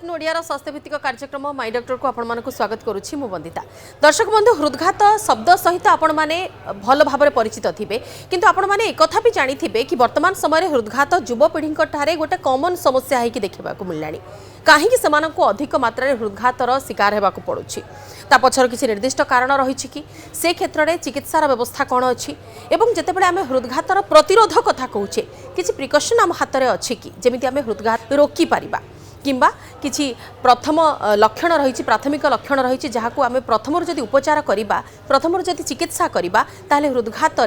Eighteen Odia स्वास्थ्य भित्तिक कार्यक्रम माई doctor को आपण स्वागत करुच्ची मु वंदिता। दर्शक बंधु हृदघात शब्द सहित आपण मैंने भल भाव परिचित थे किंतु आपण मैंने एक भी जानी थे कि वर्तमान समय हृदघात युवपीढ़ी गोटे कॉमन समस्या है देखा मिलला कहीं अधिक मात्रा हृदघातर शिकार होगा पड़ुछि ता पछर किसी निर्दिष्ट कारण रही कि से क्षेत्र में चिकित्सार व्यवस्था कौन अच्छी एवं जितेबाला आम हृदघातर प्रतिरोध कथा कहूचे किसी प्रिकसन आम हाथ में अच्छी कि जमी आम हृदघात रोकी पारिबा किंबा किछि प्रथम लक्षण रही प्राथमिक लक्षण रही जहाँ आम प्रथम जदि उपचार करवा प्रथम जदि चिकित्सा करवा ताले हृदघात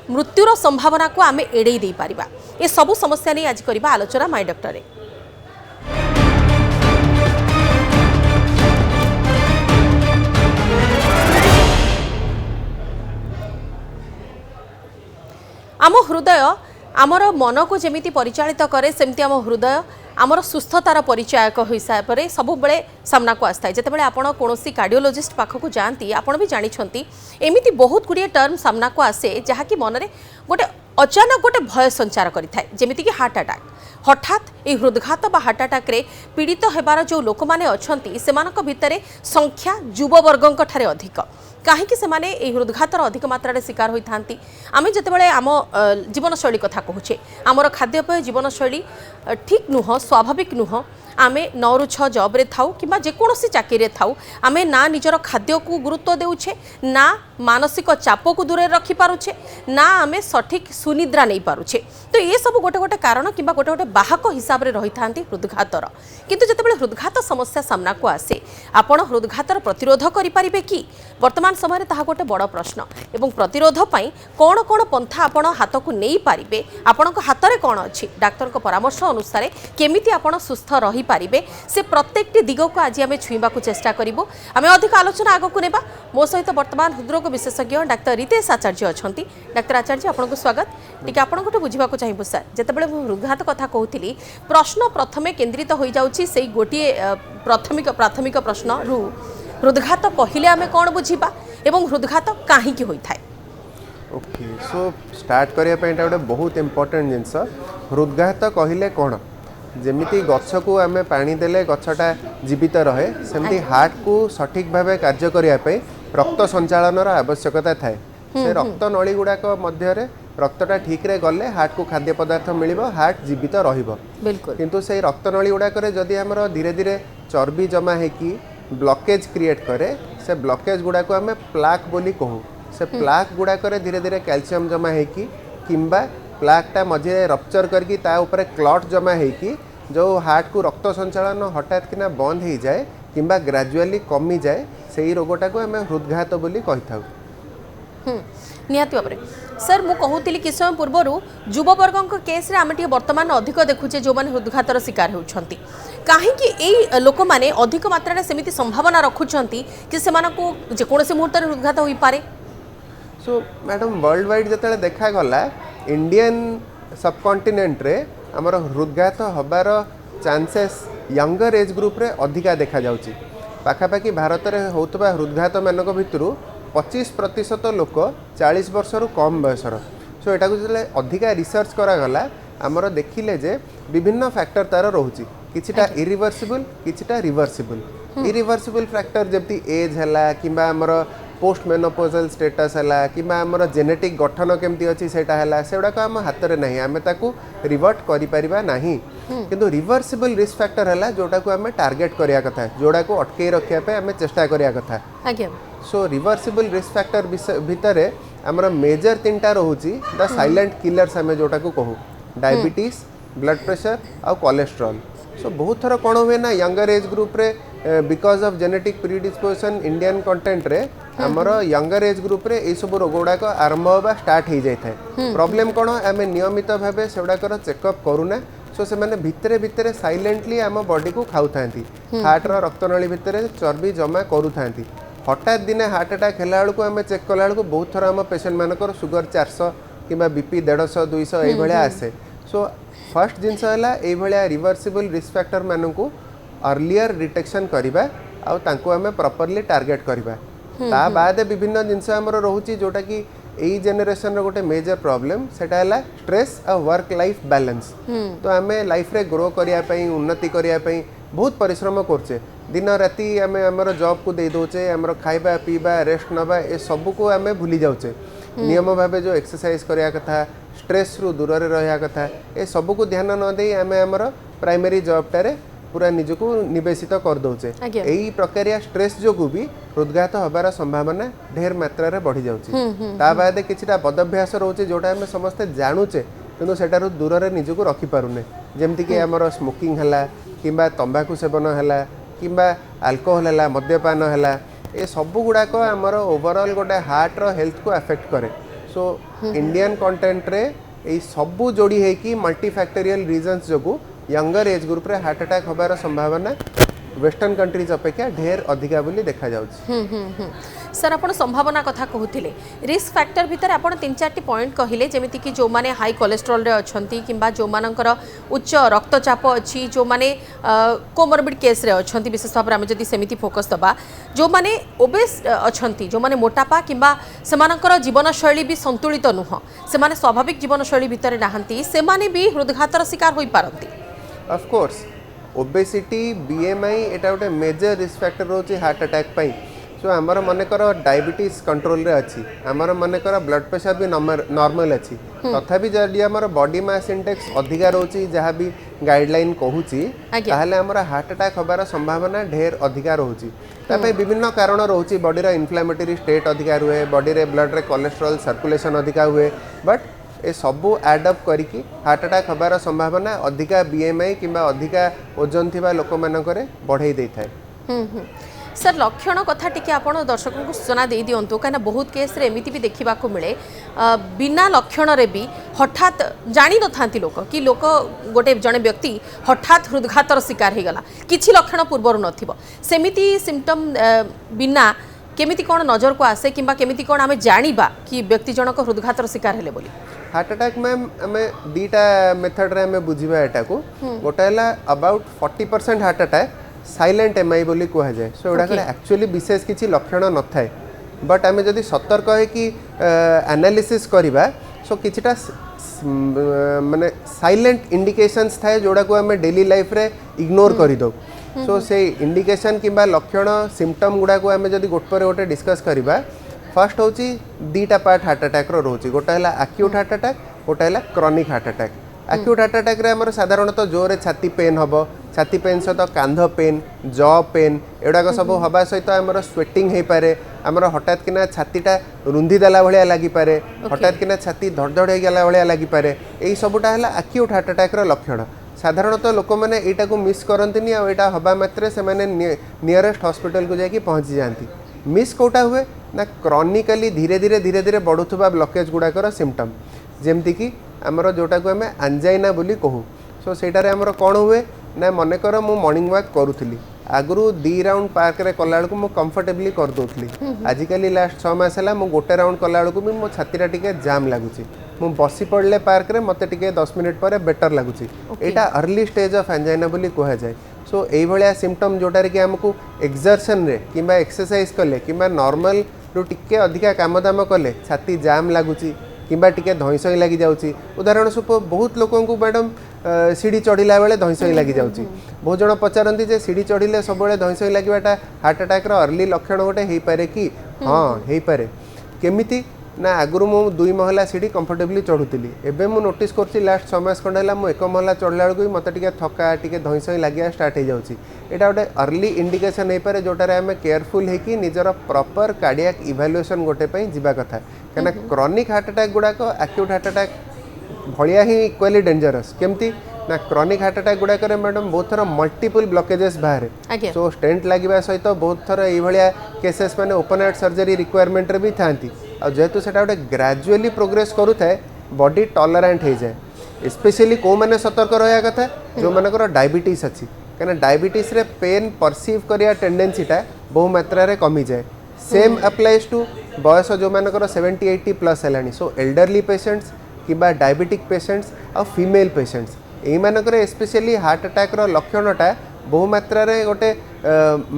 मृत्युर संभावना को आम एड़े दे पारिबा। ए सबु समस्या नहीं आज करवा आलोचना माई डॉक्टर। आम हृदय आमर मन को जमी परिचालित करे सेमती आम हृदय आमर सुस्थतार परिचायक हिसाब से सब बेले सामना को आसता है। जितेबाला आपण कौन कार्डियोलोजिस्ट पाखक जाती आपण भी जानी एमती बहुत गुड़िए टर्म सामना को आसे जहाँकि मन में गोटे अचानक गोटे भय संचार करें जमीक हार्ट अटैक हठात ये हृदघात बा हार्ट अटैक रे पीड़ित होबार जो लोक मैंने अच्छा से संख्या युववर्ग ठारे अधिक कहीं से माने हृदघातर अधिक मात्रा शिकार होती आम जितेबाला आम जीवनशैली कथा कहूचे आमर खाद्यपेय जीवनशैली ठीक नुह स्वाभाविक नुह आमे 9 ରୁ 6 जॉब रे थाउ कि जेकोसी चाकरी थाउ आमे ना निजर खाद्य को गुरुत्व देउछे ना मानसिक चाप को दूर रखी पारुछे ना आमे सठिक सुनिद्रा नहीं पारुछे। तो ये सब गोटे गोटे कारण कि गोटे गोटे बाहक हिसाब से रही था हृदघातर किंतु जितेबाला हृदघात समस्या सामना को आसे आपण हृदघातर प्रतिरोध करें कि वर्तमान समय ताहा गोटे बड़ प्रश्न एवं प्रतिरोध पाई कौन कौन पंथा आपण हाथ को नहीं पारिबे आपण हाथ में कौन अच्छी डाक्तर परामर्श अनुसार केमिति आपण सुस्थ रही पारिबे से प्रत्येक दिग को आज आम छुईबा चेष्टा करूँ। आम अधिक आलोचना आग को नेबा मो सहित वर्तमान हृदरोग विशेषज्ञ डाक्तर रितेश आचार्य अच्छा डाक्तर आचार्य आपको स्वागत टी आपको बुझा चाहिए सर जितेबाला हृदघात कथा कहूली प्रश्न प्रथमे केन्द्रित हो जाऊँगी से गोटे प्राथमिक प्रश्न रु हृदघात कहले आम कौन बुझा एवं हृदघात कहीं होता है। ओके सो स्टार्ट करने गोटे बहुत इम्पोर्टेंट जिनस हृदघात कहले कौन जमीती गछ को आम पानी देले गछटा जीवित रहे सेमती हार्ट को सठिक भाव कार्य करने रक्त संचालन आवश्यकता थाए से रक्त नली गुड़ाक मध्य रक्तटा ठीक रे गले हार्ट को खाद्य पदार्थ मिल हार्ट जीवित किंतु से रक्त नली गुड़ाक जदि आमर धीरे धीरे चर्बी जमा होगी ब्लॉकेज क्रिएट करे से ब्लॉकेज गुड़ा को आम प्लाक बोली कहूँ से प्लाक गुड़ाक धीरे धीरे कैल्शियम जमा होगी किंबा प्लाकटा मझे रप्चर करके ऊपर क्लॉट जमा होगी जो हार्ट को रक्त संचालन हठात किना बंद हो जाए किंबा ग्रेजुअली कमी जाए से रोगटा को आम हृदघात बोली कही था। निहाती भाव सर मु कहूली कि समय पूर्वर युववर्ग केस आम वर्तमान अधिक देखुचे जो मैंने हृदघातर शिकार होती कहीं लोक मैंने अधिक मात्रा सेमिति संभावना रखुंट कि जेकोसी मुहूर्त हृदघात हो पारे। सो मैडम वर्ल्ड वाइड जो देखा गला इंडियन सबकंटिनेंट रे आमर हृदघात हबार चांसेस यंगर एज ग्रुप रे अधिका देखा जाउची पाखापाखि भारत में होतबा हृदघात मानक भितर 25% लोक 40 वर्ष रु कम बयसर सो एटा को अधिका रिसर्च करागला आमर देखिले जे विभिन्न फैक्टर तार रोची किछिटा इरिवर्सिबल किछिटा रिवर्सिबल इरिवर्सिबल फैक्टर जबति एज हला किंबा आमर पोस्ट मेनोपोजल स्टेटस है कि जेनेटिक गठन केमती अच्छी से गुड़ाक आम हाथ में ना आम ताकू रिवर्ट करें ना किंतु रिवर्सिबल रिस्क फैक्टर है जोटा को आम टार्गेट करिया कथा जोड़ा को अटकई रखापी आम चेष्टा करिया कथा। सो रिवर्सिबल रिस्क फैक्टर भितर आमर मेजर 3टा रोची द साइलेंट किलर्स आम जोटा को कहूँ डायबिटीज ब्लड प्रेशर आउ कोलेस्ट्रॉल। सो बहुत थर कौन हुए ना यंगर एज ग्रुप रे because of genetic predisposition Indian content रे आमर यंगर एज ग्रुप रे ये सब रोग गुड़ाक आरंभ होगा स्टार्ट हो जाए प्रॉब्लम कौन आम नियमित भाव से गुड़ाकर चेकअप करूना सो से मैंने भितरे भितरे साइलेंटली आम बॉडी को खाऊ था हार्ट रक्तनली भितर चर्बी जमा करू था हठात दिने हार्ट अटैक है बेलू आम चेक कला बेलू बहुत थर आम पेसेंट मानकर सुगर 400 कि बीपी 150 200 ये आसे। सो फर्स्ट जिनस है रिवर्सिबल रिस्क फैक्टर मानू अर्लीयर डिटेक्शन करवा आम प्रॉपर्ली टार्गेट करवा ता बाद विभिन्न जिनस आमर रोची जोटा कि यही जेनेरेशन रो गोटे मेजर प्रॉब्लम सेटा है स्ट्रेस और वर्क लाइफ बैलेंस। तो आम लाइफ रे ग्रो करने उन्नति करने बहुत परिश्रम करछे दिन राति आमे हमर जॉब को दे दोचे हमर खाइबा पीबा रेस्ट नबा ए सब को आमे भूली जाउचे नियम भाबे जो एक्सरसाइज करिया कथा स्ट्रेस रु दूर रे रहिया कथा ए सब को ध्यान न दे आमे हमर प्राइमरी जॉब टारे पूरा निजको निवेशित कर दौचे यही प्रक्रिया स्ट्रेस जो भी हृदघात हबार संभावना ढेर मात्रा रे बढ़ी जाउची ता बाद किछिटा बदभ्यास रहउचे जोटा हम समस्त जानूचे किंतु सेटारु दूर रे निजको रखि पारुने जेमति कि हमर स्मोकिंग हला किंबा तंबाकू सेवन हला किंबा अल्कोहल हला मद्यपान हला ए सब गुड़ाक हमर ओवरऑल गोटे हार्ट रो हेल्थ को अफेक्ट करे सो इंडियन कंटेंट रे ए सब जोड़ी है कि मल्टीफैक्टोरियल रीजंस जोगु यंगर एज ग्रुप रे हार्ट अटैक होबार संभावना वेस्टर्न कंट्रीज अपेक्षा ढेर अधिका बोली देखा जाउछि सर आपण संभावना कथा कहूथिले रिस्क फैक्टर भितर आपण 3-4 पॉइंट कहिले जेमिति कि जो माने हाई कोलेस्ट्रॉल रे अछंती किंबा जो मानकर उच्च रक्तचाप अछि जो माने कोमोर्बिड केस रे अछंती विशेष भाव हम जदि सेमिति फोकस दबा जो माने ओबेस अछंती जो माने मोटापा किंबा सेमानकर जीवन शैली भी संतुलित नुह से माने स्वाभाविक जीवन शैली भितर नाहंती से माने भी हृदघातर शिकार होई पारंती ऑफ कोर्स ओबेसिटी बीएमआई एटा गोटे मेजर रिस्क फैक्टर रोचे हार्ट अटैक पाई सो आमर मनकर डायबिटीज कंट्रोल रे अछि आमर मनकर ब्लड प्रेशर भी नॉर्मल अछि तथापि जदि आमर बॉडी मास इंडेक्स अधिका रोची जहाँ भी गाइडलाइन कहूची ताहले आमर हार्ट अटैक होबार संभावना ढेर अधिका रोची तापे विभिन्न कारण रोची बॉडी रा इन्फ्लेमेटरी स्टेट अधिका रुहे बॉडी रे ब्लड रे कोलेस्ट्रॉल सर्कुलेशन अधिका हुए बट ए सबू एडअप करिकी हार्ट अटैक होबार संभावना अधिका बीएमआई किंबा अधिका ओजन थिबा लोक मानकरे बढ़ाई देइ थाए सर लक्षण कथा टिके आपण दर्शकों को सूचना दे दिंतु कहीं बहुत केस रे एमिति भी देखा मिले बिना लक्षण रे भी हठात जानी न था लोक कि लोक गोटे जड़े व्यक्ति हठात हृदघातर शिकार हो गला किछि लक्षण पूर्वर नथिबो सेमिति सिम्पटम बिना केमिति कोन नजर को आसे किंबा केमिति कोन आमे जानिबा कि व्यक्ति जनक हृदघातर शिकार हेले बोली हार्ट अटैक मैम आमे दीटा मेथड रे आमे बुझिबा एटा को गोटा हला about 40% heart attack silent MI बोली कह जाए सो एडा एक्चुअली विशेष किसी लक्षण न थाए बट आमे जदि सतर्क है कि एनालिसिस करबा सो किछिटा माने साइलेंट इंडिकेशंस थाए जोड़ा को आमे डेली लाइफ रे इग्नोर करि दो सो से इंडिकेशन किंबा लक्षण सिम्पटम गुडा को आमे जदि गोट पर गोटे डिस्कस करबा फर्स्ट होची दीटा पार्ट हार्ट अटैक रो रोची गोटा हला एक्यूट हार्ट अटैक गोटा हला chronic heart attack acute heart attack रे हमर साधारणतः जोरे छाती पेन हबो छाती पेन सहित कांध पेन जॉ पेन एडाक सब हवा सहित आमर स्वेटिंग हो पारे आमर हठात किना छातीटा रुंधी देला भलिया लागि पारे हठात किना छाती धड़धड़ हो गला भलिया लागि पारे एई सबटा हला एक्यूट हार्ट अटैक रो लक्षण साधारणतः लोक मैंने एटा को मिस करंतिनी आ एटा हबा मात्रे से माने नियरेस्ट हॉस्पिटल को जाके पहुंची जाती मिस कोटा हुए ना क्रॉनिकली धीरे धीरे बढ़ुथुबा ब्लॉकेज गुडाकर सिम्पटम जेमती कि आमर जोटा को आम एंजाइना बोली कहू सो सेटारे आमर कौन हुए ना मनकर मु मॉर्निंग वॉक करूली आगु 2 राउंड पार्क रे कला बेलू कंफर्टेबली कर दूसरी आजिकल लास्ट 6 मास है गोटे राउंड कला बेलू भी मो छातीटा टिके जाम लगुच मु बसी पड़े पार्क रे मते टिके 10 मिनिट पर बेटर लगुच एटा अर्ली स्टेज ऑफ एंजाइना बोली कह जाए सो यही भाया सिम्पटम जोटार कि आमको एक्सर्सन रे किंबा एक्सरसाइज कले किंबा नॉर्मल रु टिके अधिका काम दाम कले छाती जाम लगुच किंबा टिके धईसई लगी जाउची उदाहरण स्वरूप बहुत लोकों को मैडम सीढ़ी चढ़िला बेले धईसई लगी जाउची बहुत जन पचारती जे सीढ़ी चढ़िले सब धईसई लगे हार्ट अटैक रो अर्ली लक्षण गोटे हो पारे कि हाँ हो पारे केमिति ना आगु मु 2 महला सीढ़ी कंफर्टेबली चढ़ुली एवं मु नोटिस करछि लास्ट 6 मास खंडे मु 1 महला चढ़ला बेलू भी मत टिके थका टिके धईसई लगे स्टार्ट हो जाउची एटा गोटे अर्ली इंडिकेशन हो पारे जोटारे आम केयरफुल होकि निजर प्रॉपर कार्डियक इवैल्यूएशन गोटे पई जिबा कथा कना क्रॉनिक हार्ट अटैक गुड़ाक एक्यूट हार्ट अटैक भलिया ही इक्वाली डेंजरस केमती ना क्रॉनिक हार्ट अटैक गुड़ाक मैडम बहुत थर मल्टीपल ब्लॉकेजेस बाहर सो स्टेंट लगे सहित बहुत थर ये केसेस मैंने ओपन हार्ट सर्जरी रिक्वायरमेंट भी था जेहेतु से गोटे ग्राजुअली प्रोग्रेस करूए बॉडी टॉलरेंट हो जाए स्पेशली कौ मैंने सतर्क रहा कथा जो मानकर डायबिटीज अच्छी कहीं डायबिटीज रे पेन परसीव करिया टेंडेंसीटा बहु मात्रा रे कमी जाए सेम अप्लाइज टू बयस जो मानकर 70-80 प्लस है सो एल्डरली पेशेंट्स किंबा डायबिटिक पेशेंट्स आ फीमेल पेशेंट्स यही मानकर स्पेशली हार्ट अटैक रो लक्षणटा बहु मात्रा रे गोटे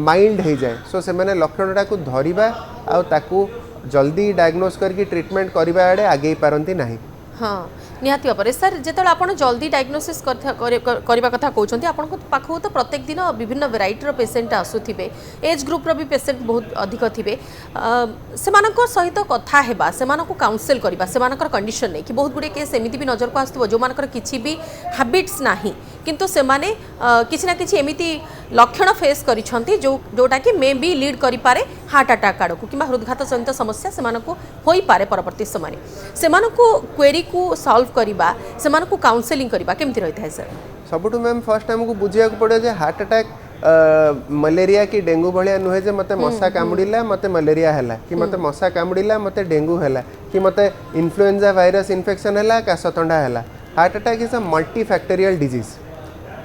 माइल्ड हो जाए सो से मैंने लक्षणटा को धरिबा आ ताकू जल्दी डायग्नोज करके ट्रीटमेंट करबा आड़े आगे पारंती नहीं हाँ निहाती भाव में सर जो आप जल्दी डायग्नोसिस करने कथा कहते आपन पाखु तो प्रत्येक दिन विभिन्न वेराइटर पेसेंट आसुवे एज ग्रुप्र भी पेसेंट बहुत अधिक थे से सहित कथा हेबा से काउनसेल करवा से कंडीशन नहीं कि बहुत गुड़े केस एमती भी नजर को आसो जो मानकर किसी भी हैबिट्स नहीं किंतु से माने किसी ना किसी एमती लक्षण फेस करिसेंती जोटा कि मे बी लीड करिपारे हार्ट अटैक आड़ को कि हृदघात जनित समस्या से होई पारे परवर्ती समय से क्वेरी को सॉल्व करवा से काउनसेलिंग करवा केमती रही है सर सबुठु मैम फर्स्ट आमको बुझिया पड़े जे हार्ट अटैक मलेरिया कि डेंगू भाया नुहे जे मते मशा कामुड़िला मते मलेरिया हैला कि मते मशा कामुड़िला मते डेंगू हैला कि मते इन्फ्लुएंजा वायरस इन्फेक्शन हैला काश ठंडा हैला heart attack is a multifactorial disease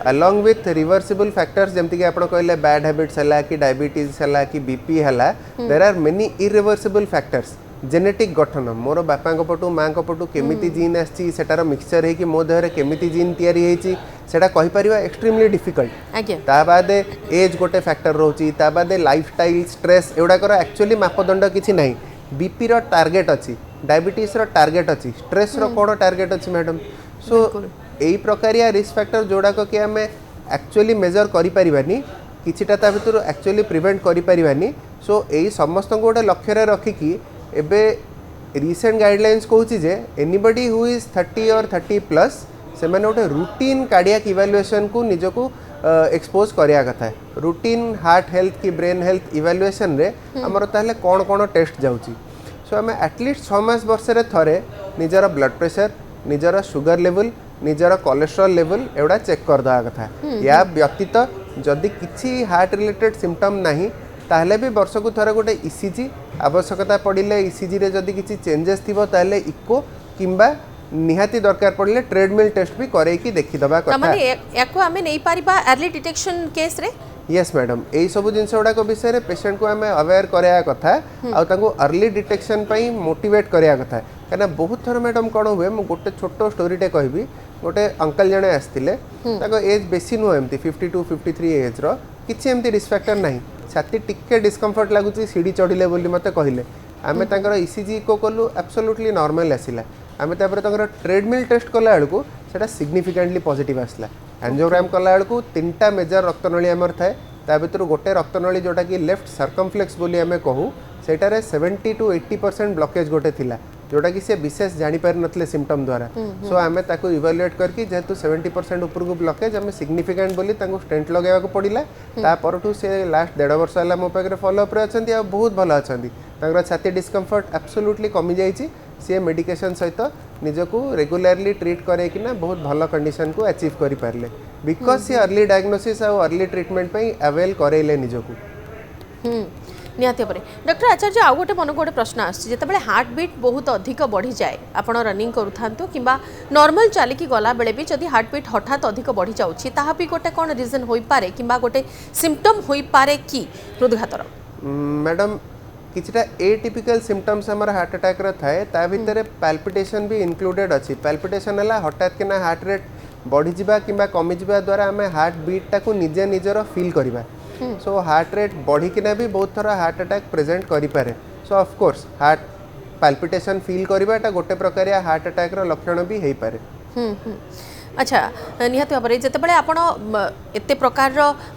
along with reversible factors जमती कि आपण कहले बैड हैबिट्स हैला कि डायबिटीज हैला कि बीपी हैला there are many irreversible factors genetic गठन मोर बापा पटू माँ पटू केमिति जीन आसी सेटार मिक्सचर है कि मो देहरे केमिति जीन तैयारी होईची सेटा कहि परिबा एक्सट्रीमली डिफिकल्ट ता बादे एज गोटे फैक्टर रोची ता बादे लाइफस्टाइल स्ट्रेस एउडा कर एक्चुअली मापदंड किछि नाही बीपी रो टार्गेट अछि डायबिटीज रो टार्गेट अछि स्ट्रेस रो कोन टार्गेट अछि मैडम सो यही प्रकारिया रिस्क फैक्टर जोड़ाक कि आम एक्चुअली मेजर करें किटा भर एक्चुअली प्रिवेंट करें सो यही समस्त को गोटे लक्ष्य रखिकी एबे रिसेंट गाइडलाइंस कहूँ जे एनीबडी हु इज 30 और 30+ से मैंने गोटे रूटीन कार्डियक इवैल्यूएशन को निजको एक्सपोज करिया कथा रूटीन हार्ट हेल्थ की ब्रेन हेल्थ इवैल्यूएशन रे हमर ताहले कोन कोन टेस्ट जाउची सो आम एटलिस्ट 6 मास वर्षे थरे निजर ब्लड प्रेशर निजर शुगर लेवल निजर कोलेस्ट्रॉल लेवल एवडा चेक कर दवा कथा या व्यतीत जदि किसी हार्ट रिलेटेड सिम्पटम नहीं ताहले भी वर्ष को थरे गोटे ईसीजी आवश्यकता पड़िले ईसीजी रे जदि किसी चेंजेस थिबो ताहले इको किंबा निहाती दरकार पड़िले ट्रेडमिल टेस्ट भी करे कि देखि दबा कथा माने याको हमें नहीं पारिबा अर्ली डिटेक्शन केस रे यस मैडम यही सब जिनस गुड़ाक विषय पेशेंट को आम अवेयर कराया कथा आउ अर्ली डिटेक्शन पाई मोटिवेट कराया कथा कहीं बहुत थर मैडम कौन हुए मुझे गोटे छोट स्टोरीटे कहबी गोटे अंकल जड़े आसते एज बेसी नुह एमती 52 53 एज किसी एमती रिस्क फैक्टर ना छाती टिके डिस्कम्फर्ट लगुच सीढ़ी चढ़िले बोली मते कहले आम ईसीजी को कलु एब्सोल्युटली नॉर्मल आसला आम ट्रेडमिल टेस्ट कला बेलू से सिग्निफिकेंटली पॉजिटिव आसला एंजियोग्राम कला बेलू 3टा मेजर रक्तनली आमर थाए ता भीतर गोटे रक्तनली जोटा कि लेफ्ट सर्कमफ्लेक्स बोली आम कहूँ सेटारे 70 to 80% ब्लॉकेज गोटे थिला जोटा कि से विशेष जानी पारि नथले सिम्पटम द्वारा सो आमे ताको इवैल्यूएट करके जेहेतु 70% ऊपर को ब्लॉकेज आमे सिग्निफिकेंट बोली ताको स्टेंट लगावा को पड़िला ता परठू से लास्ट 1.5 वर्ष होला मो पाखरे फॉलो अप रे अछंती आ बहुत भलो अछंती तांगर छाती डिस्कम्फर्ट एब्सोल्युटली कमी जाईची से मेडिकेशन सहित निजको रेगुलरली ट्रीट करे कि ना बहुत भलो कंडीशन को अचीव करि पारले बिकॉज से अर्ली डायग्नोसिस आ अर्ली ट्रीटमेंट पई अवेल करेले निजको निहाती भाव डॉक्टर आचार्य आउ गोटे मन गोटे प्रश्न आसते हार्ट बीट बहुत अधिक बढ़ी जाए आपड़ रनिंग करूँ कि नॉर्मल चलिकी गला बेले भी जदि हार्ट बीट हठात अधिक बढ़ी जाऊँगी ताहा भी गोटे कौन रिजन हो पारे कि गोटे सिम्पटम हो पारे कि हृदघातर मैडम किछटा एटिपिकल सिम्पटम्स हमर हार्ट अटैक रे थाए ता भितरे पैल्पिटेशन भी इंक्लूडेड अछि पैल्पिटेशन हला हठात केना हार्ट रेट बढ़ी जिबा किबा कमी जिबा द्वारा हमें हार्ट बीट टाको निजे निजर फील करबा सो हार्ट रेट बढ़ी किना भी बहुत थोड़ा हार्ट अटैक प्रेजेंट करि पारे so of course heart palpitation feel करबाटा गोटे प्रकार हार्ट अटैक रो लक्षण भी हेई पारे अच्छा निहाती भाव में जिते आपण एत प्रकार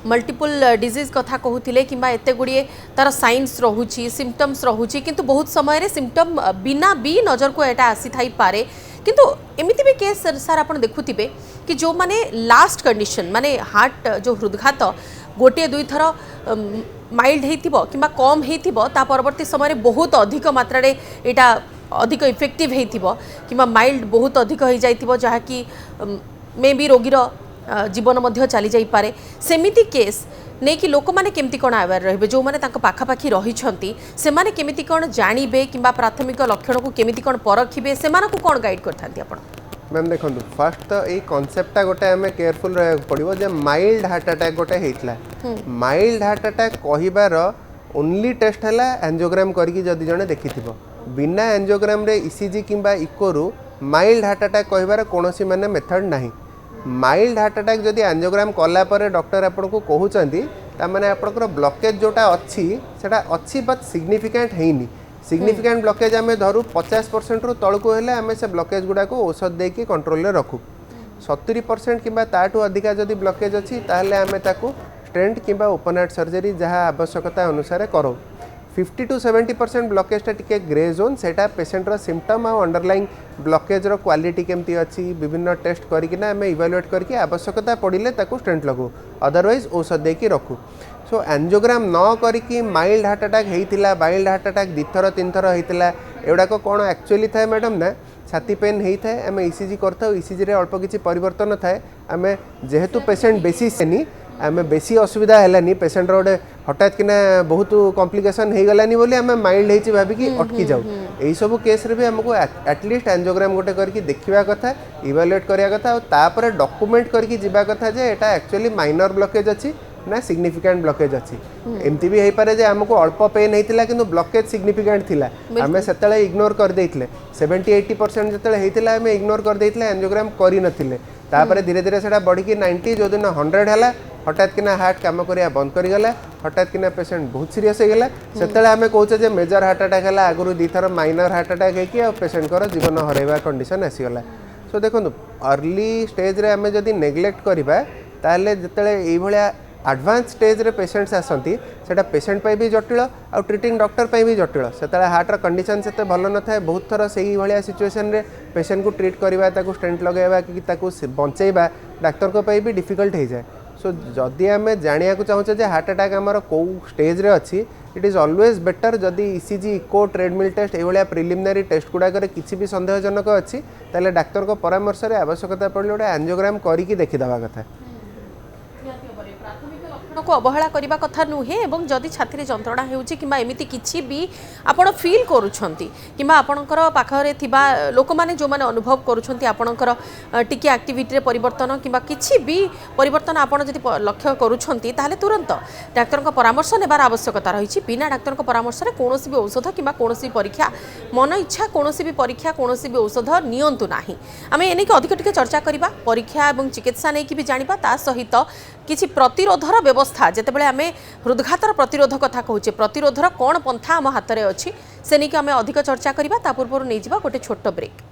मल्टीपल डिजीज कथा कहते कि एत गुड़िए तार साइंस रोची सिम्पटम्स रोची किंतु बहुत समय सिम्पटम बिना भी नजर को एटा आसी थाई पारे किंतु एमिति भी केस सर आप देखुथिबे कि जो माने लास्ट कंडीशन माने हार्ट जो हृदघात गोटे दुई थर माइल्ड होइथिबो किंबा कम होइथिबो ता परवर्ती समय बहुत अधिक मात्रा रे एटा अधिक इफेक्टिव होइथिबो किंबा माइल्ड बहुत अधिक हो जाइथिबो जहा कि मे बी रोगीर जीवन मध्य चली जाई पारे सेमिति केस नहीं कि लोक माने केमती कोन अवेयर रहबे जो माने तांको पाखापाखी रहिछंती से माने केमिति कोन जानिबे किंबा प्राथमिक लक्षण को केमिति कोन परखिबे से माने को कोन गाइड करथांती आपण मैम देखो फास्ट तो यही कनसेप्टा गोटे आम केयरफुल रहा पड़ो जे माइल्ड हार्ट अटैक गोटे होता माइल्ड हार्ट अटैक कहबार ओनली टेस्ट है एंजियोग्राम करके जदि जड़े देखि बिना एंजियोग्राम रे ईसीजी किंबा इको रु माइल्ड हार्ट अटैक कहबार कौन माने मेथड नहीं माइल्ड हार्ट अटैक जदि एंजियोग्राम कला परे डॉक्टर आपको कहते ताने आपंकर ब्लॉकेज जोटा अच्छी सेटा अच्छी बट सिग्निफिकेंट हैनी सिग्निफिकेंट ब्लॉकेज आम धरू 50% रु तलू हेले आम से ब्लॉकेज गुड़ा को औषध देकी कंट्रोल रे रखू 70% कि ताठू अधिका जदि ब्लॉकेज अच्छी ताहले आम ताकू स्टेंट कि ओपन हार्ट सर्जरी जहाँ आवश्यकता अनुसार करो 50 to 70% ब्लॉकेजटा टिके ग्रे जोन सेटा पेशेंटर सिम्पटम आ अंडरलाइंग ब्लॉकेज रो क्वालिटी केमती अच्छी विभिन्न टेस्ट करकिना आम इवालुएट करके आवश्यकता पड़े ताकू स्टेंट लगू अदरवाइज औषध देकी रखू सो एंजियोग्राम न करिकी माइल्ड हार्ट अटैक होता माइल्ड हार्ट अटैक 2 थर 3 थर होता एगुड़ाक कौन एक्चुअली थाए मैडम ना छाती पेन होता है आम ईसीजी करता ईसीजी रे अल्प किसी परिवर्तन थाए आम जेहेतु पेशेंट बेसी सेनी आम बेसी असुविधा है पेशेंट गोटे हठात किना बहुत कॉम्प्लिकेशन हो गलानी बोली आम माइल्ड होती भाविकी अटकी जाऊ यही सब केस रे भी हमको एटलिस्ट एंजियोग्राम गोटे करके देखा कथा इवालुएट करिया कथा और तापर डॉक्यूमेंट करके जीवा कथा जे एटा एक्चुअली माइनर ब्लॉकेज अच्छी ना सिग्निफिकेंट ब्लॉकेज अच्छी एमती भी हो पारे जे हमको अल्प पेन होता कि ब्लॉकेज सिग्निफिकेंट थिला आम से इग्नोर कर देइथिले 70-80% जिते होता आम इग्नोर कर देइथिले एंजियोग्राम करि नथिले तापर धीरे धीरे सेटा बढ़ी 90 जो दिन 100 है हठात किना हार्ट काम करिया बंद करिगला हठात किना पेशेंट बहुत सीरियस हो गला सेतेले आमे कहूचे जे मेजर हार्ट अटैक है आगुरु 2 थर माइनर हार्ट अटैक है और पेशेंट कर जीवन हरैबा कंडीशन आसीगला सो देखो अर्ली स्टेज रे आमे जदि नेग्लेक्ट करबा ताले जतले एई भलिया एडवांस स्टेज रे पेशेंट्स आसंती सेटा पेशेंट पे भी जटिल और ट्रीटिंग डॉक्टर पे भी जटिल सेतले हार्ट रो कंडीशन सेते भल न थाए बहुत थर सेही भलिया सिचुएशन रे पेशेंट को ट्रीट करबा ताकू स्टेंट लगाइबा कि ताकू बंचेबा डॉक्टर को पे भी डिफिकल्ट हो जाए सो जदि आम जाना चाहूचे जे हार्ट अटैक आमर कौ स्टेज रे अच्छी इट इज ऑलवेज बेटर जदि ईसीजी इको ट्रेडमिल टेस्ट ये प्रिलिमिनारी टेस्ट गुड़ाक किसी भी संदेहजनक अच्छी ताले डॉक्टर को परामर्श रे आवश्यकता पड़े गोटे एंजियोग्राम करके देखीदेवा कथा को अवहेला करने कथा नुहे और जदि छाती जंत्रणा होमती किसी भी आपण फिल करुँच कि आपणकर पाखरे थिबा लोक मैंने जो मैंने अनुभव करुँचर टिके एक्टिविटी परिवर्तन कि किसी भी परिवर्तन आपड़ जब लक्ष्य करुँच तुरंत डाक्तर परामर्श नेबार आवश्यकता रही बिना डाक्तर परामर्श में कौन भी औषध कि कौन परीक्षा मन इच्छा कौन भी परीक्षा कौन भी औषध नियंतु नाही आम एनेक अधिक टिके चर्चा करबा परीक्षा और चिकित्सा नहीं भी जानिबा ता सहित किछि प्रतिरोधर व्यवस्था जेतेबेले आमे हृदघातर प्रतिरोध कथा कहूचे प्रतिरोधर कौन पंथा आम हाथ में अच्छी से नहीं आम अधिक चर्चा करबा ता पूर्व नहीं जावा गोटे छोट ब्रेक।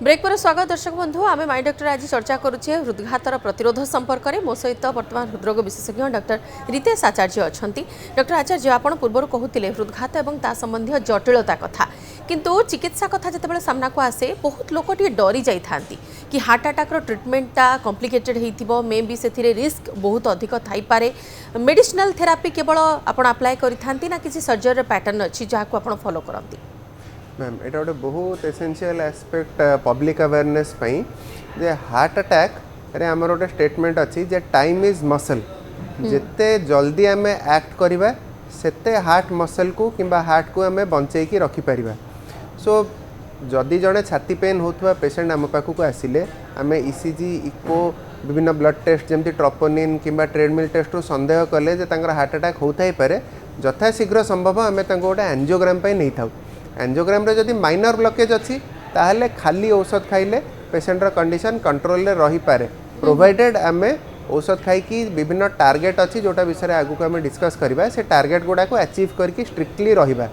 ब्रेक पर स्वागत दर्शक बंधु आम माई डॉक्टर आज चर्चा करुचे हृदघातर प्रतिरोध संपर्क में मो सहित बर्तमान हृदरोग विशेषज्ञ डॉक्टर रितेश आचार्य अच्छा डॉक्टर आचार्य आप पूर्व कहते हृदघात और ता संबंधी जटिलता कथा किंतु चिकित्सा कथा जिते सामना को आसे बहुत लोक डरी जाता कि हार्ट अटैक ट्रिटमेंटा कॉम्प्लिकेटेड हो मे भी से रिस्क बहुत अधिक थाईपे मेडिसिनल थेरापी केवल आप अप्लाई करें ना किसी सर्जरी पैटर्न अच्छी जहाँ आप फॉलो करती मैम एटा गोटे बहुत एसेंशियल एस्पेक्ट पब्लिक अवेयरनेस पई जे हार्ट अटैक रे हमर गोटे स्टेटमेंट अच्छी जे टाइम इज मसल जिते जल्दी आम एक्ट करवा सेते हार्ट मसल को किंबा हार्ट को आम बंचे की रखी परिबा सो जदि जड़े छाती पेन होता पेशेंट आम पाखक आसिले आम ईसीजी इको विभिन्न ब्लड टेस्ट जमती ट्रोपोनिन किंबा ट्रेडमिल टेस्ट रु संदेह कले जे तांकर हार्ट अटैक होता पारे यथा शीघ्र संभव आम गोटे एंजियोग्राम नहीं था एंजियोग्राम रे जदि माइनर ब्लॉकेज अच्छी ताहले खाली औषध खाइले पेशेंट रो कंडीशन कंट्रोल रे रही पारे प्रोवाइडेड आम औषध खाई विभिन्न टार्गेट अच्छी जोटा विषय आगु आम डिस्कस करबा से टार्गेट गुडा को अचीव करके स्ट्रिक्टली रहिबा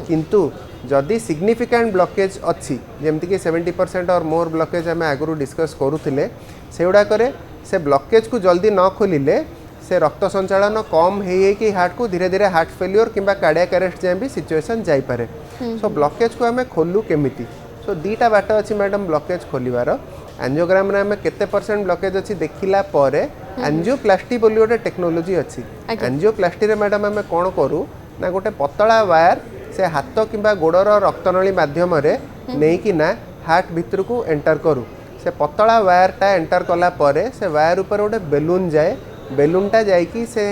किंतु जदि सिग्निफिकेंट ब्लॉकेज अच्छी जमती कि 70% और मोर ब्लॉकेज आम आगु डिस्कस करूथिले से गुड़ाक से ब्लॉकेज को जल्दी न खोलिले से रक्त संचालन कम हो हार्ट को धीरे धीरे हार्ट फेल्योर किंबा कार्डियक अरेस्ट जाए भी सिचुएशन जाइपारे सो ब्लॉकेज को आम खोलू केमिति सो दीटा बाट अच्छी मैडम ब्लॉकेज खोलिबार एंजियोग्राम रे आम केते परसेंट ब्लॉकेज अच्छी देखिला परे एंजियोप्लास्टी बोली गोटे टेक्नोलोजी अच्छी एंजियोप्लास्टी रे मैडम आम कौन करूँ ना गोटे पतला वायर से हाथ किंबा गोड़र रक्तनली माध्यम नहीं कि ना हार्ट भितर को एंटर करूँ से पतला वायरटा एंटर कला परे से वायर ऊपर गोटे बेलून जाए बेलूनटा जाइकी से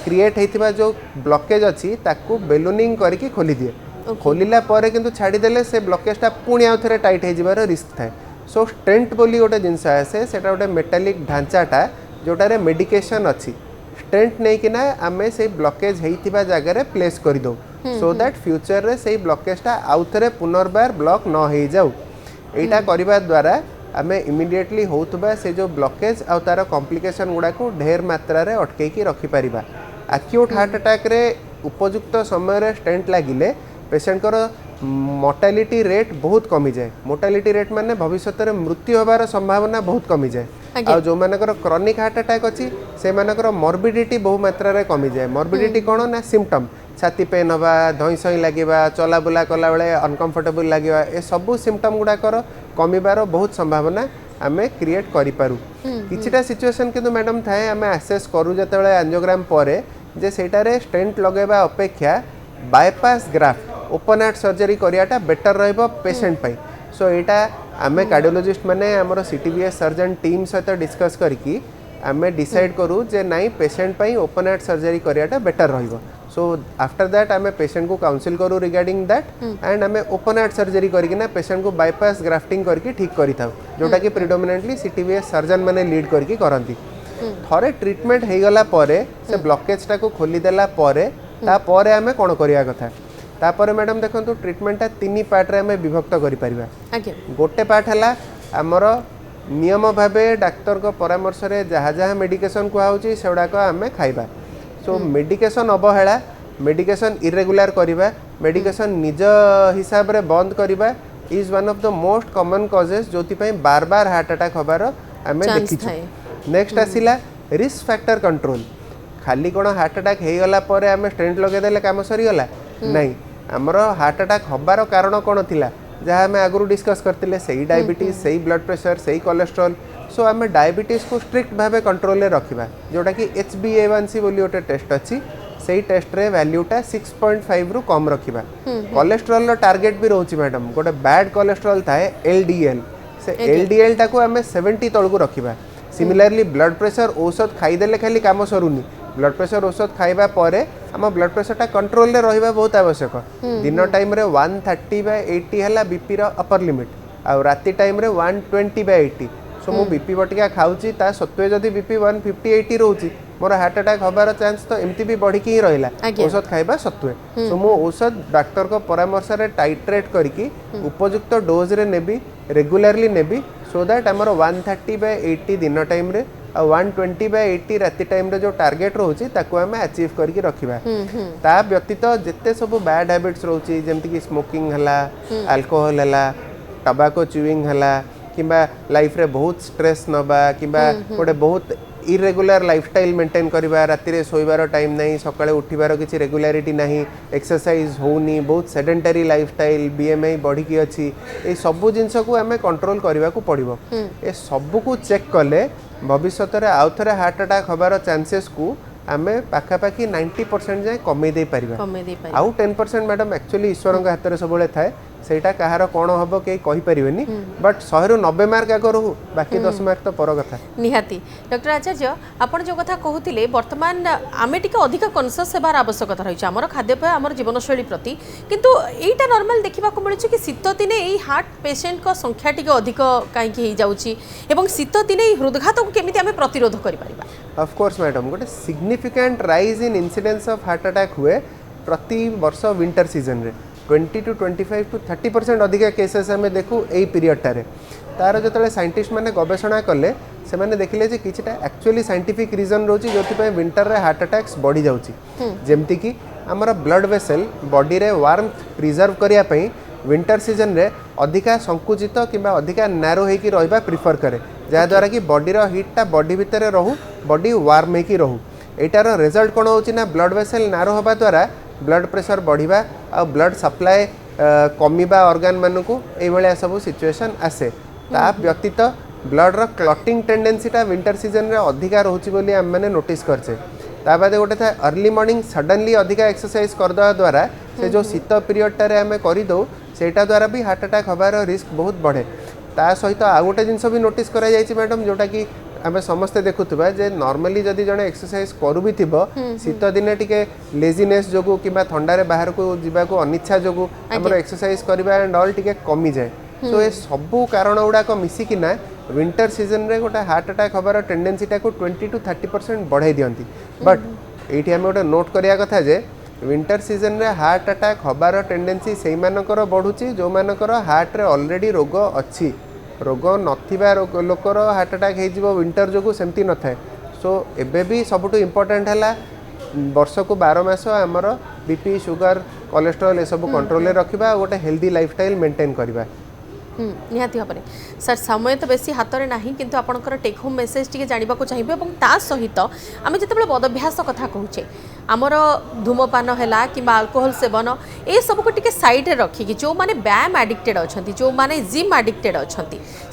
क्रिएट होता जो ब्लॉकेज अच्छी ताकू बेलूनिंग करके खोली दिए खोलिला परे किंतु छाड़ीदेले से ब्लॉकेजटा पुणी आउ थे टाइट हो रिस्क थाए सो स्टेंट बोली गोटे जिनस आसे से गोटे मेटालिक ढांचाटा जोटारे मेडिकेशन अच्छी स्टेंट नहीं कि ना आम से ब्लॉकेज होता जगार प्लेस कर दो सो दैट फ्यूचर रे से ब्लॉकेजटा आउ थे पुनर्बार ब्लॉक न हो जाऊ यहाँ करने द्वारा आम इमिडिएटली होता से जो ब्लॉकेज आउ तार कॉम्प्लिकेशन गुड़ा को ढेर मात्रा रे अटकई रखिपर एक्यूट हार्ट अटैक रे उपयुक्त समय स्टेंट लगिले पेशेंट मोर्टालिटी रेट बहुत कमी जाए मोर्टालिटी रेट माने भविष्य में मृत्यु होबार संभावना बहुत कमी जाए आ जो मानकर क्रॉनिक हार्ट अटैक अच्छी से मानकर मॉर्बिडिटी बहु मात्रा रे कमी जाए मॉर्बिडिटी कौन ना सिम्पटम छाती पेन हवा धई सई लगे चलाबुला कला बेले अनकंफर्टेबल लगे ए सबू सिम्पटम गुड़ाकर कमिबार बहुत संभावना आम क्रिएट करूँ किछिटा सिचुएसन किंतु मैडम थाए आम आसेस करूँ जो एंजियोग्राम पर जे सेटारे स्टेंट लगेबा अपेक्षा bypass graft open heart surgery करियाटा बेटर रहिबो पेशेंट पई सो एटा आमे कार्डियोलॉजिस्ट माने हमर सीटीबीएस सर्जन टीम सहित डिस्कस करके आमे डिसाइड करू जे नाइ पेशेंट पई ओपन हार्ट सर्जरी करियाटा बेटर रहिबो सो आफ्टर दैट आमे पेशेंट को काउंसिल करू रिगार्डिंग दैट एंड आमे ओपन हार्ट सर्जरी करके ना पेशेंट को बायपास ग्राफ्टिंग करके ठीक करि थाउ जोटा कि प्रिडोमिनेंटली सीटीबीएस सर्जन माने लीड करके करंती थरे ट्रीटमेंट हे गला परे से ब्लॉकेजटा को खोली देला परे ता परे आमे कोन करिया कथा तापर मैडम देखो ट्रीटमेंटा 3 पार्ट रे हमें विभक्त करि परिबा गोटे पार्ट है आमर नियम भावे डाक्तर को परामर्श रे जहाँ जहाँ मेडिकेशन कहूँ से गुड़ाक आम खाइबा सो मेडिकेशन अवहेला मेडिकेशन इरेगुलर करिबा मेडिकेशन निज हिसाब रे बंद करिबा is one of the most common causes जोथि पई बार बार हार्ट अटैक होबार आम देखिछु नेक्स्ट आसिला रिस्क फैक्टर कंट्रोल खाली कोन हार्ट अटैक हे गला परे आम स्टेंट लगे देले काम सरी गला नहीं आमर हार्ट अटैक हबार कारण कौन थिला जहाँ आम आगु डिस्कस करते से डायबिटीज से ब्लड प्रेशर से कोलेस्ट्रॉल सो आम डायबिटीज को स्ट्रिक्ट भाव कंट्रोल रे रखिबा जोटा कि HbA1c बोली गोटे टेस्ट अच्छी से टेस्ट रे वैल्यूटा 6.5 रु कम रखिबा कोलेस्ट्रॉल रो टार्गेट भी रोची मैडम गोटे बैड कोलेस्ट्रॉल थाए LDL से LDL टाको आम 70 तलकू रखिबा सिमिलरली ब्लड प्रेशर औषध खाईदेले खाली काम सरुनी ब्लड प्रेशर औषध खाइबा परे आम ब्लड प्रेशरटा कंट्रोल रे रहिबा बहुत आवश्यक दिन टाइम रे 130/80 हला बीपी रो अपर लिमिट आ राति टाइम रे 120/80 सो मु बीपी बटिका खाउची ता सत्वे जदी बीपी 150/80 रहउची मोर हार्ट अटैक हबार चांस तो एमती भी बढ़ी ही रहिला औषध खाइबा सत्वे सो मु औषध डॉक्टर को परामर्श रे टाइट्रेट करके उपयुक्त डोज रे नेबी रेगुलरली नेबी सो दैट हमर 130/80 दिन टाइम रे 120/80 राति टाइम रे जो टार्गेट रोची ताको हमें अचीव करके रखिबा ता व्यतीत जेते सब बैड हैबिट्स रोची जेमति कि स्मोकिंग हला अल्कोहल हला टबाको च्यूइंग हला किंबा लाइफ रे बहुत स्ट्रेस नबा किंबा गोटे बहुत इरेगुलर लाइफस्टाइल मेंटेन करबा राति रे सोइबार टाइम नहीं सकाळे उठिबार किछि रेगुलारिटी नहीं एक्सरसाइज होनी बहुत सेडेंटरी लाइफस्टाइल बीएमआई बढ़ी की अछि ए सब जिंस को हमें कंट्रोल करबा को पड़िबो ए सब को चेक कले भविष्य रे आउ थरे हार्ट अटैक हबार चांसेस को आम पाखापाखि 90% जाए कमे दे पारिबा कमे दे पारि आउ 10% मैडम एक्चुअली ईश्वर हाथ में सब थाए सेटा कहार कौन हम कहीं कहीपरेनि बट 100 ରୁ 90 मार्क आग रहू बाकी 10 मार्क तो पर कथा निहाती डॉक्टर आचार्य आपण जो कथा कहते वर्तमान आमे टिके अधिक कनसियस हेबार आवश्यकता रही आमर खाद्यपेय आमर जीवनशैली प्रति किंतु एटा नॉर्मल देखा मिलूँ कि शीत दिने यही हार्ट पेसेंट को संख्या टिके अधिक कहीं जाऊँगी एवं शीत दिने हृदघात को केमी आम प्रतिरोध करें ऑफ कोर्स मैडम गोटे significant rise in incidence of heart attack हुए प्रति वर्ष विंटर सीजन रे 20 to 25 to 30% अधिक केसेस आम देखू यही पीरियडटारे तार जो साइंटिस्ट मैंने गवेषणा कले से मैंने देखिले जे किछटा एक्चुअली साइंटिफिक रीजन रोची जो विंटर रे हार्ट अटैक्स बढ़ी जाउची जेमती कि आमर ब्लड वेसल बॉडी रे वार्मथ प्रिजर्व करिया पई विंटर सीजन रे अधिका संकुचित किंबा अधिका नैरो होइकी रहबा प्रिफर करे जहा द्वारा कि बॉडी रो हीटटा बॉडी भितर रहू बॉडी वार्म होइकी रहू एटार रिजल्ट कोन होची ना ब्लड वेसल नैरो होबा द्वारा ब्लड प्रेशर बढ़िबा आ ब्लड सप्लाई कमिबा ऑर्गन मानकू ए भलिया सब सिचुएशन आसे ता व्यतीत ब्लड रो क्लॉटिंग टेंडेंसीटा विंटर सीजन रे अधिका रहउची बोली हम माने नोटिस करछे ता बादे गोटे था अर्ली मॉर्निंग सडनली अधिका एक्सरसाइज करदवा द्वारा से जो शीत पीरियड टारे आमे करि दो सेटा द्वारा भी हार्ट अटैक हबार रिस्क बहुत बढ़े ता सहित आ गोटे जिनस भी नोटिस करा जायछि मैडम जोटा कि आम समस्ते देखुवा जे नॉर्मली जदि जड़े एक्सरसाइज करू भी थिबो शीत दिने टिके लेजीनेस जोगु किबा ठंडा रे बाहर को जीवा को अनिच्छा जोगु हमर एक्सरसाइज करबा एंड ऑल टिके कमी जाए सो ए सबु कारण गुडा को मिसी कि ना विंटर सीजन रे गोटे हार्ट अटैक हबार टेंडेंसी टा को 20 to 30% बढ़ाई दियंती बट एठी हम गोटे नोट करिया कथा जे विंटर सीजन रे हार्ट अटैक हबार टेंडेंसी सेई मानकर बढ़ुची जो मानकर हार्ट रे ऑलरेडी रोग अछि रोग नथिबा लोकर हार्ट अटैक हो विंटर जो सेमती न थाए सो एबे भी सबुठ इम्पोर्टेंट है वर्ष को 12 मास आमर बीपी शुगर कोलेस्ट्रोल ये सब कंट्रोल रखा गोटे हेल्दी लाइफस्टाइल मेंटेन करवा निहाती भाव सर समय तो बेसी हाथ में ना किंतु आपंकर टेक होम मेसेज टी जानवा चाहिए और ता सहित आम जो बदभ्यास कथा कहूचे आमर धूमपान है कि अल्कोहल सेवन ए सब को टिके साइड रे रखिकी जो माने व्यायाम एडिक्टेड अच्छा जो माने जिम एडिक्टेड अच्छा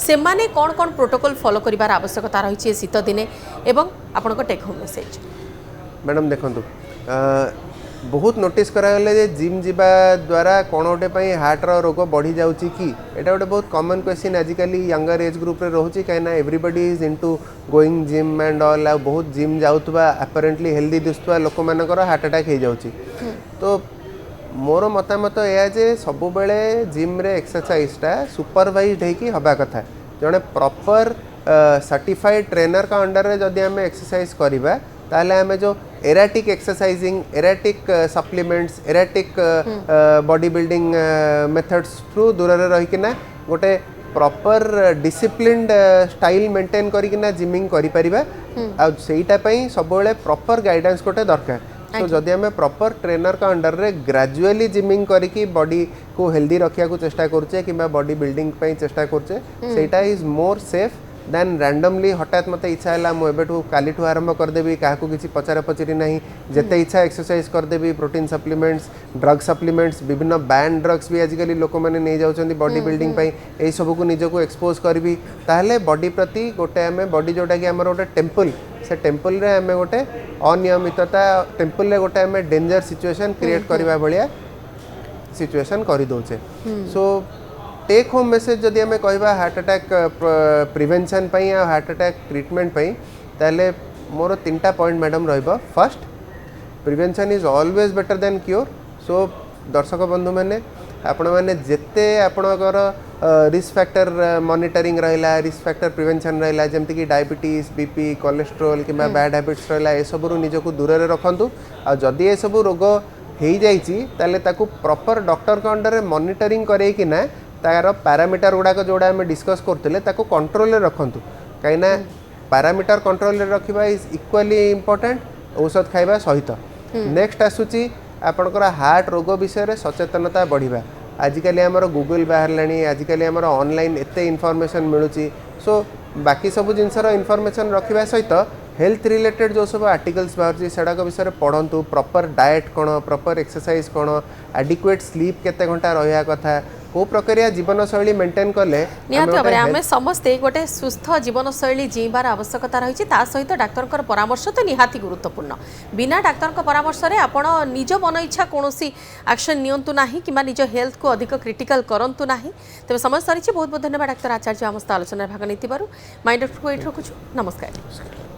से माने कौन कौन प्रोटोकॉल फॉलो करिवार आवश्यकता रही शीत दिने एवं आपंकर टेक होम मेसेज मैडम देखो बहुत नोटिस करागले जे जिम जीवा द्वारा कौन गोटे हार्ट रोग बढ़ी जाऊँगी कि एटा गोटे बहुत कॉमन क्वेश्चन आजिकल यंगर एज ग्रुप रे रोचे कहीं everybody is into going gym and all आ बहुत जिम जाऊथबा अपरेंटली हेल्दी दिसुवा लोक मानकर हार्ट अटैक हो जाउची तो मोर मतामत या जे सब बेले जिम रे एक्सरसाइजटा सुपरवाइज्ड होइकी हबा कथा जने प्रॉपर सर्टिफाइड ट्रेनर का अंडर रे जदि आम एक्सरसाइज करबा ताले आम जो erratic exercising erratic supplements erratic body building methods through दूर रहीकिना गोटे प्रॉपर डिसिप्लिन्ड स्टाइल मेंटेन करिकिना जिमिंग करि परिबा आ सेईटा पई सबले प्रॉपर गाइडेंस गोटे दरकार तो जदि आम प्रॉपर ट्रेनर का अंडर रे ग्रेजुअली जिमिंग करिकी बॉडी को हेल्दी रखिया को चेष्टा करछे किबा बॉडी बिल्डिंग पई चेष्टा करछे सेईटा is more safe than randomly हठात मत इच्छा है मुझे काली आरंभ करदेवी क्या किसी पचारा पचरी ना जिते इच्छा एक्सरसाइज करदेवी प्रोटीन सप्लीमेंट्स ड्रग सप्लीमेंट्स विभिन्न बैंड ड्रग्स भी आजिकल लोक मैंने नहीं जाऊँ बॉडी बिल्डिंग यही सब को निजक एक्सपोज करी ताहले बॉडी प्रति गोटे आम बॉडी जोटा कि आम गोटे टेम्पल से टेम्पल रे आम गोटे अनियमितता टेम्पल रे गोटे आम डेंजर सिचुएशन क्रिएट करबा भलिया सिचुएशन कर दौचे सो टेक होम मेसेज जदि आम कहवा हार्ट अटैक प्रिवेंशन या हार्ट अटैक ट्रीटमेंट ताले मोर 3टा पॉइंट मैडम रहिबो first prevention is always better than cure सो दर्शक बंधु मैंने आपण मैंने जिते आपणकर रिस्क फैक्टर मॉनिटरिंग रहा रिस्क फैक्टर प्रिवेंशन रहा जमती कि डायबिटीज बीपी कोलेस्ट्रोल कि बैड हैबिट्स रहा ये सब निजक दूर रखु आ जदि ये सब रोग हो जाए ताकू प्रॉपर डॉक्टर के अंडर में मॉनिटरिंग करेकिना तार पैरामीटर गुड़ाक जोड़ा आम डिस्कस करते कंट्रोल रखु कहीं पैरामीटर कंट्रोल रखा इज इक्वाली इम्पोर्टेंट औषध खाइबा सहित नेक्स्ट आसूची आपणकर हार्ट रोग विषय सचेतनता बढ़िबा आजिकल आमर गूगल बाहर आजिकल आमर ऑनलाइन एते इनफॉरमेशन मिलूची सो बाकी सब जिनसर इनफॉरमेशन रखा सहित हेल्थ रिलेटेड जो सब आर्टिकल्स बाहर सेडाक विषय पढ़ंतु प्रॉपर डाएट कौन प्रॉपर एक्सरसाइज कौन एडिक्वेट स्लीप केते घंटा रहा कथा को प्रक्रिया जीवनशैली मेंटेन कले निहाती भाव आम समस्ते गोटे सुस्थ जीवनशैली जीवार आवश्यकता रही सहित डाक्तर परामर्श तो निहाती गुरुत्वपूर्ण बिना डाक्तर परामर्श में आपण निज मन इच्छा कौन एक्शन नियंतु ना कि निज हेल्थ को अधिक क्रिटिकल करंतु ना तेज समय सरी बहुत बहुत धन्यवाद डाक्तर आचार्य आम आलोचना भाग नहीं माइंड को ये रखुछु नमस्कार।